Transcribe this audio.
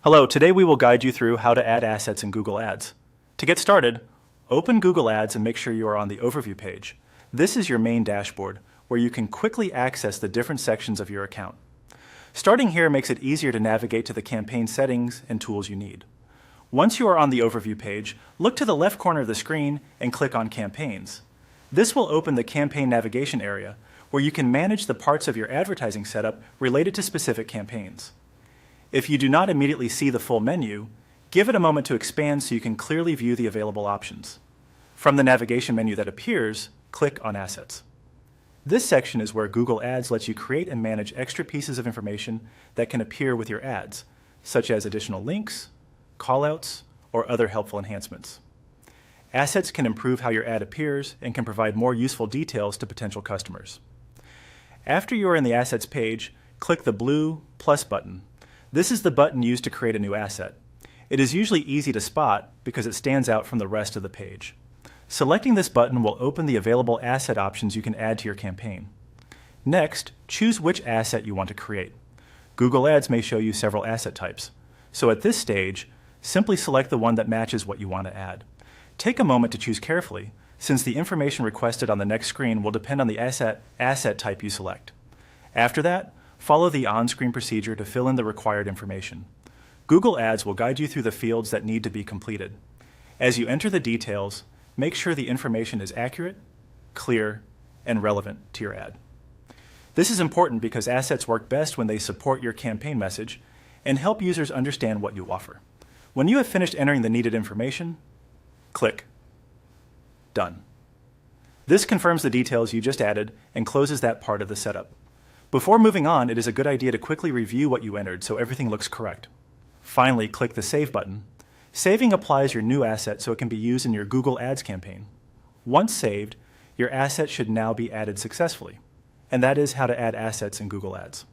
Hello, today we will guide you through how to add assets in Google Ads. To get started, open Google Ads and make sure you are on the Overview page. This is your main dashboard, where you can quickly access the different sections of your account. Starting here makes it easier to navigate to the campaign settings and tools you need. Once you are on the Overview page, look to the left corner of the screen and click on Campaigns. This will open the Campaign Navigation area, where you can manage the parts of your advertising setup related to specific campaigns. If you do not immediately see the full menu, give it a moment to expand so you can clearly view the available options. From the navigation menu that appears, click on Assets. This section is where Google Ads lets you create and manage extra pieces of information that can appear with your ads, such as additional links, callouts, or other helpful enhancements. Assets can improve how your ad appears and can provide more useful details to potential customers. After you are in the Assets page, click the blue plus button. This is the button used to create a new asset. It is usually easy to spot because it stands out from the rest of the page. Selecting this button will open the available asset options you can add to your campaign. Next, choose which asset you want to create. Google Ads may show you several asset types. So at this stage, simply select the one that matches what you want to add. Take a moment to choose carefully, since the information requested on the next screen will depend on the asset type you select. After that, follow the on-screen procedure to fill in the required information. Google Ads will guide you through the fields that need to be completed. As you enter the details, make sure the information is accurate, clear, and relevant to your ad. This is important because assets work best when they support your campaign message and help users understand what you offer. When you have finished entering the needed information, click Done. This confirms the details you just added and closes that part of the setup. Before moving on, it is a good idea to quickly review what you entered so everything looks correct. Finally, click the Save button. Saving applies your new asset so it can be used in your Google Ads campaign. Once saved, your asset should now be added successfully. And that is how to add assets in Google Ads.